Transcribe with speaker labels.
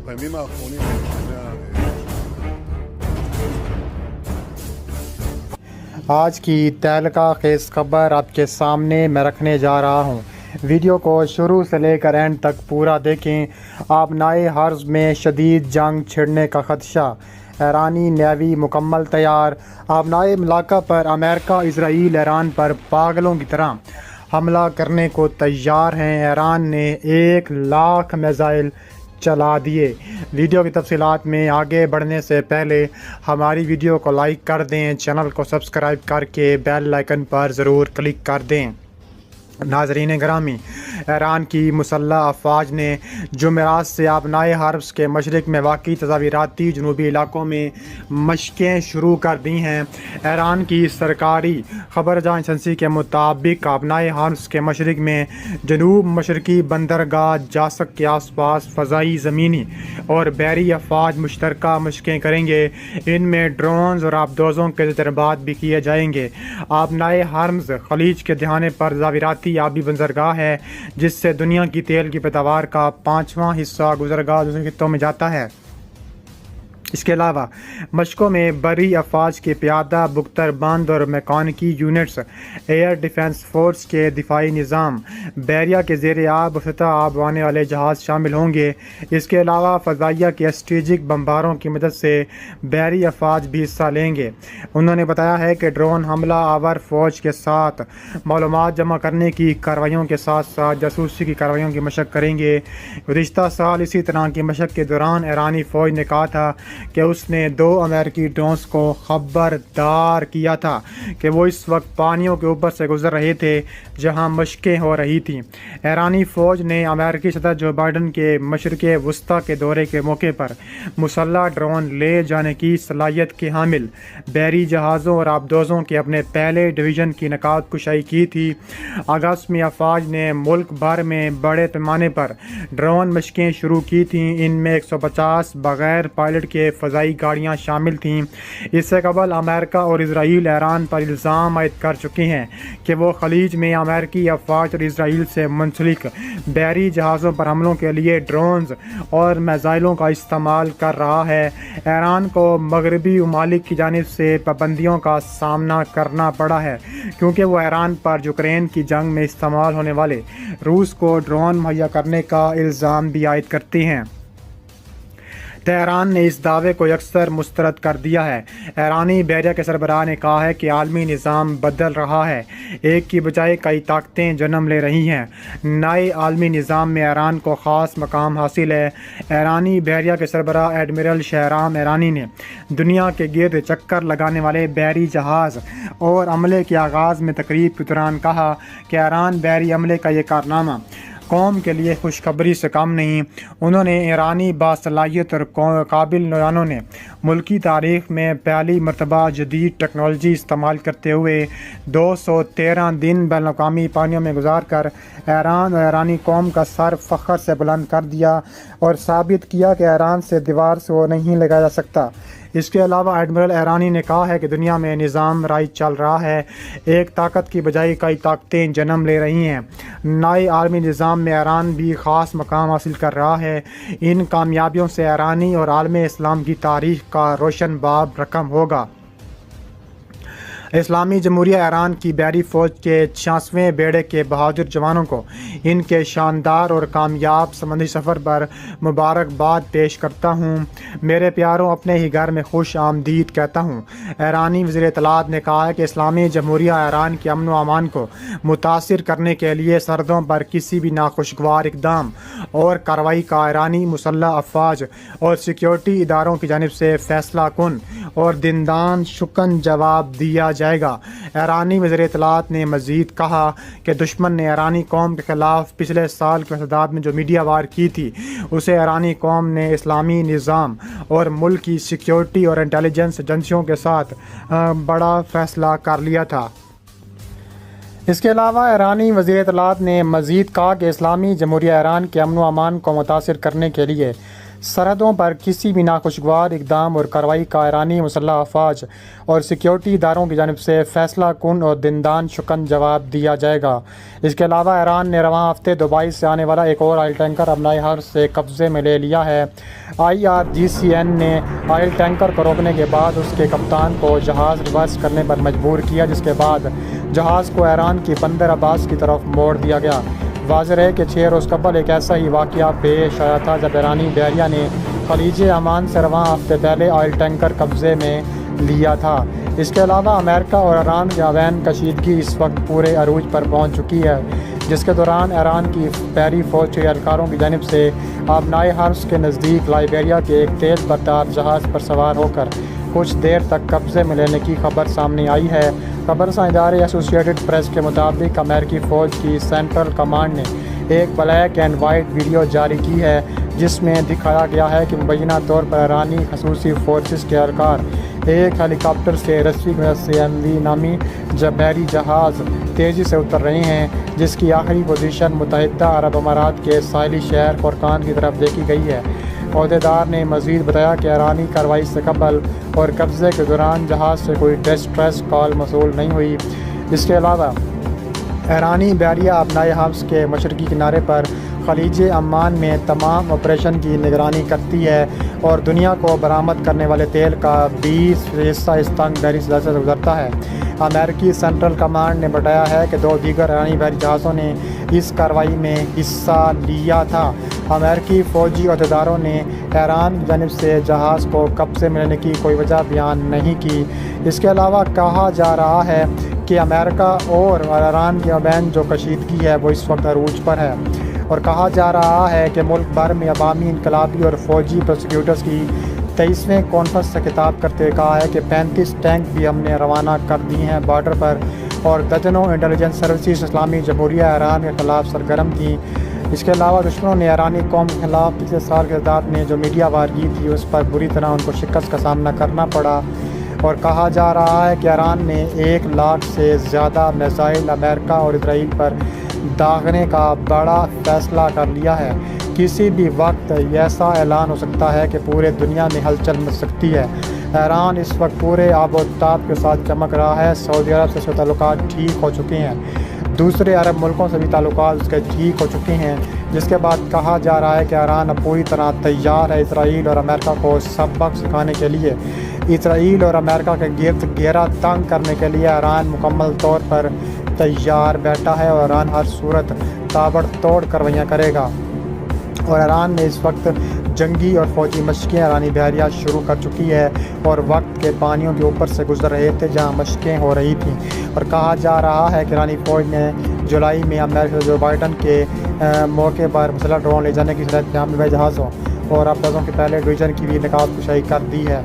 Speaker 1: בימים האחרונים אני שומע
Speaker 2: आज की तहलका खेज खबर आपके सामने मैं रखने जा रहा हूँ। वीडियो को शुरू से लेकर एंड तक पूरा देखें। आबनाए हर्ज में शदीद जंग छिड़ने का खदशा, ईरानी नेवी मुकम्मल तैयार। आबनाए इलाका पर अमेरिका इसराइल ईरान पर पागलों की तरह हमला करने को तैयार हैं। ईरान ने 1,00,000 मिसाइल चला दिए। वीडियो की तफसीलात में आगे बढ़ने से पहले हमारी वीडियो को लाइक कर दें, चैनल को सब्सक्राइब करके बेल आइकन पर ज़रूर क्लिक कर दें। नाज़रीन ग्रामी, ईरान की मुसल्लह अफवाज ने जुमेरात से आबनाए हर्ब के मशरक़ में वाक़ई तज़ाविराती जनूबी इलाकों में मशक़ें शुरू कर दी हैं। ईरान की सरकारी खबर जहाँ एजेंसी के मुताबिक आबनाए हर्ब के मशरक़ में जनूब मशरक़ी बंदरगाह जासक के आस पास फ़ज़ाई ज़मीनी और बहरी अफवाज मुश्तरका मशक़ें करेंगे। इनमें ड्रोन्स और आबदोज़ों के तजर्बात भी किए जाएंगे। आबनाए हर्ब खलीज के दहाने पर तज़ाविराती आबी बंदरगाह है, जिससे दुनिया की तेल की पैदावार का 5वां हिस्सा गुज़रगाह दूसरे खित्तों में जाता है। इसके अलावा मशकों में बरी अफवाज के प्यादा बुख्तर बंद और मैकानिकी यूनिट्स, एयर डिफेंस फोर्स के दिफाई निज़ाम, बहरिया के ज़ेर आब और सतह आब आने वाले जहाज़ शामिल होंगे। इसके अलावा फ़ज़ाइया के स्ट्रेटेजिक बम्बारों की मदद से बहरी अफवाज भी हिस्सा लेंगे। उन्होंने बताया है कि ड्रोन हमला आवर फ़ौज के साथ मालूमात जमा करने की कार्रवाइयों के साथ साथ जासूसी की कार्रवाइयों की मशक़ करेंगे। गुज़िश्ता साल इसी तरह की मशक़ के दौरान ईरानी फ़ौज ने कहा था कि उसने 2 अमेरिकी ड्रोन्स को खबरदार किया था कि वो इस वक्त पानियों के ऊपर से गुजर रहे थे जहां मशक़ें हो रही थीं। ईरानी फ़ौज ने अमेरिकी सदर जो बाइडन के मशरिक़ वस्ता के दौरे के मौके पर मुसल्लह ड्रोन ले जाने की सलाहियत के हामिल बहरी जहाज़ों और आबदोज़ों के अपने पहले डिवीज़न की नकात कुशाई की थी। अगस्त में अफवाज ने मुल्क भर में बड़े पैमाने पर ड्रोन मशक़ें शुरू की थीं। इनमें 150 बग़ैर पायलट के फ़ज़ाई गाड़ियाँ शामिल थीं। इससे कबल अमेरिका और इसराइल ईरान पर इल्ज़ाम आयद कर चुके हैं कि वो खलीज में अमेरिकी अफवाज और इसराइल से मुंसलिक बहरी जहाज़ों पर हमलों के लिए ड्रोन्स और मिसाइलों का इस्तेमाल कर रहा है। ईरान को मगरबी ममालिक की जानिब से पाबंदियों का सामना करना पड़ा है, क्योंकि वो ईरान पर यूक्रेन की जंग में इस्तेमाल होने वाले रूस को ड्रोन मुहैया करने का इल्ज़ाम भी आयद करते हैं। तेहरान ने इस दावे को अक्सर मुस्तरद कर दिया है। ईरानी बहरिया के सरबराह ने कहा है कि आलमी निज़ाम बदल रहा है, एक की बजाय कई ताकतें जन्म ले रही हैं। नए आलमी निज़ाम में ईरान को ख़ास मकाम हासिल है। ईरानी बहरिया के सरबराह एडमिरल शहराम ईरानी ने दुनिया के गिर्द चक्कर लगाने वाले बहरी जहाज़ और अमले के आगाज़ में तकरीब के दौरान कहा कि ईरान बहरी अमले का ये कारनामा कौम के लिए खुशखबरी से कम नहीं। उन्होंने ईरानी बासलाहियत और काबिल नौजवानों ने मुल्की तारीख़ में पहली मरतबा जदीद टेक्नोलॉजी इस्तेमाल करते हुए 213 दिन बैनुल-अक़वामी पानियों में गुजार कर ईरान और ईरानी कौम का सर फ़ख्र से बुलंद कर दिया और साबित किया कि ईरान से दीवार से वो नहीं लगाया जा सकता। इसके अलावा एडमिरल ईरानी ने कहा है कि दुनिया में निज़ाम राइज चल रहा है, एक ताकत की बजाय कई ताकतें जन्म ले रही हैं। नए आलमी निज़ाम में ईरान भी ख़ास मकाम हासिल कर रहा है। इन कामयाबियों से ईरानी और आलम इस्लाम की तारीख़ का रोशन बाब रकम होगा। इस्लामी जमहूरिया ईरान की बहरी फ़ौज के 66वें बेड़े के बहादुर जवानों को इनके शानदार और कामयाब समंदरी सफ़र पर मुबारकबाद पेश करता हूँ। मेरे प्यारों, अपने ही घर में खुश आमदीद कहता हूँ। ईरानी वज़ीर इत्तलात ने कहा है कि इस्लामी जमहूरिया ईरान के अमन व अमान को मुतासिर करने के लिए सरहदों पर किसी भी नाखुशगवार इक़दाम और कार्रवाई का ईरानी मुसल्लह अफवाज और सिक्योरिटी इदारों की जानिब से फ़ैसला कुन और दिनदान शुकन जवाब दिया जाएगा। ईरानी वज़ीर इत्तलात ने मज़ीद कहा कि दुश्मन ने ईरानी कौम के ख़िलाफ़ पिछले साल के फसादात में जो मीडिया वार की थी, उसे ईरानी कौम ने इस्लामी निज़ाम और मुल्क की सिक्योरिटी और इंटेलिजेंस एजेंसियों के साथ बड़ा फ़ैसला कर लिया था। इसके अलावा ईरानी वज़ीर इत्तलात ने मज़ीद कहा कि इस्लामी जमहूरिया ईरान के अमन व अमान को मुतासिर करने के लिए सरहदों पर किसी भी नाखुशगवार इकदाम और कार्रवाई का ईरानी मुसल्लह अफवाज और सिक्योरिटी इदारों की जानिब से फैसला कुन और दिनदान शुकन जवाब दिया जाएगा। इसके अलावा ईरान ने रवां हफ्ते दुबई से आने वाला एक और ऑयल टैंकर अपनाए हर्ज से कब्जे में ले लिया है। IRGCN ने ऑयल टैंकर को रोकने के बाद उसके कप्तान को जहाज़ रिवर्स करने पर मजबूर किया, जिसके बाद जहाज़ को ईरान की बंदर अब्बास की तरफ मोड़ दिया गया। वाज़ेह है कि 6 रोज़ कबल एक ऐसा ही वाक़या पेश आया था जब ईरानी बहरिया ने खलीज अमान से रवां हफ्ते पहले ऑयल टैंकर कब्ज़े में लिया था। इसके अलावा अमेरिका और ईरान की अवैन कशीदगी इस वक्त पूरे अरूज पर पहुंच चुकी है, जिसके दौरान ईरान की बहरी फ़ौज के एहलकारों की जानिब से आबनाए हर्स के नज़दीक लाइबेरिया के एक तेज़ रफ्तार जहाज़ पर सवार होकर कुछ देर तक कब्ज़े में लेने की खबर सामने आई है। खबरसां इदारे एसोसिएटेड प्रेस के मुताबिक अमेरिकी फ़ौज की सेंट्रल कमांड ने एक ब्लैक एंड वाइट वीडियो जारी की है, जिसमें दिखाया गया है कि मुबैना तौर पर ईरानी खसूसी फोर्सेस के एहलकार एक हेलीकॉप्टर से रस्सी की मदद से MV नामी बहरी जहाज़ तेज़ी से उतर रहे हैं, जिसकी आखिरी पोजीशन मुत्तहिदा अरब अमारात के साहिली शहर फुरकान की तरफ देखी गई है। अहदेदार ने मज़ीद बताया कि ईरानी कार्रवाई से कबल और कब्ज़े के दौरान जहाज़ से कोई डिस्ट्रेस कॉल मौसूल नहीं हुई। इसके अलावा ईरानी बहरिया अपनाए हर्ज के मशरकी किनारे पर खलीज अम्मान में तमाम ऑपरेशन की निगरानी करती है और दुनिया को बरामद करने वाले तेल का 20% इस तंग बहरी सतह से गुजरता है। अमेरिकी सेंट्रल कमांड ने बताया है कि 2 दीगर ईरानी बहरी जहाज़ों ने इस कार्रवाई में हिस्सा लिया था। अमेरिकी फ़ौजी अहदेदारों ने ईरान की जानिब से जहाज़ को कब्ज़े में लेने की कोई वजह बयान नहीं की। इसके अलावा कहा जा रहा है कि अमेरिका और ईरान की अबैन जो कशीदगी है वो इस वक्त अरूज पर है, और कहा जा रहा है कि मुल्क भर में अवामी इनकलाबी और फ़ौजी प्रोसिक्यूटर्स की 23वें कॉन्फ्रेंस से खिताब करते हुए कहा है कि 35 टैंक भी हमने रवाना कर दिए हैं बॉर्डर पर, और दर्जनों इंटेलिजेंस सर्विसेज इस्लामी जमहूरिया ईरान के ख़िलाफ़ सरगर्म थी। इसके अलावा दुश्मनों ने ईरानी कौम के ख़िलाफ़ पिछले साल के इक़दाद में जो मीडिया वारगी थी उस पर बुरी तरह उनको शिकस्त का सामना करना पड़ा, और कहा जा रहा है कि ईरान ने 1 लाख से ज़्यादा मिसाइल अमेरिका और इसराइल पर दागने का बड़ा फैसला कर लिया है। किसी भी वक्त ऐसा ऐलान हो सकता है कि पूरे दुनिया में हलचल मच सकती है। ईरान इस वक्त पूरे आबोताब के साथ चमक रहा है। सऊदी अरब से उसके ताल्लुकात ठीक हो चुके हैं, दूसरे अरब मुल्कों से भी ताल्लुकात उसके ठीक हो चुके हैं, जिसके बाद कहा जा रहा है कि ईरान अब पूरी तरह तैयार है इसराइल और अमेरिका को सबक सिखाने के लिए। इसराइल और अमेरिका के गिर्द घेरा तंग करने के लिए ईरान मुकम्मल तौर पर तैयार बैठा है, और ईरान हर सूरत ताबड़तोड़ कार्रवाइयाँ करेगा। और ईरान ने इस वक्त जंगी और फ़ौजी मशक़ें ईरानी बहरिया शुरू कर चुकी है और वक्त के पानियों के ऊपर से गुजर रहे थे जहां मशक़ें हो रही थीं, और कहा जा रहा है कि ईरानी फ़ौज ने जुलाई में अमेरिका जो बाइडन के मौके पर मुसल्लह ड्रोन ले जाने की सूरत में हवाई जहाज़ों और अफवाजों के पहले डिवीज़न की भी निकात कुशाई कर दी है।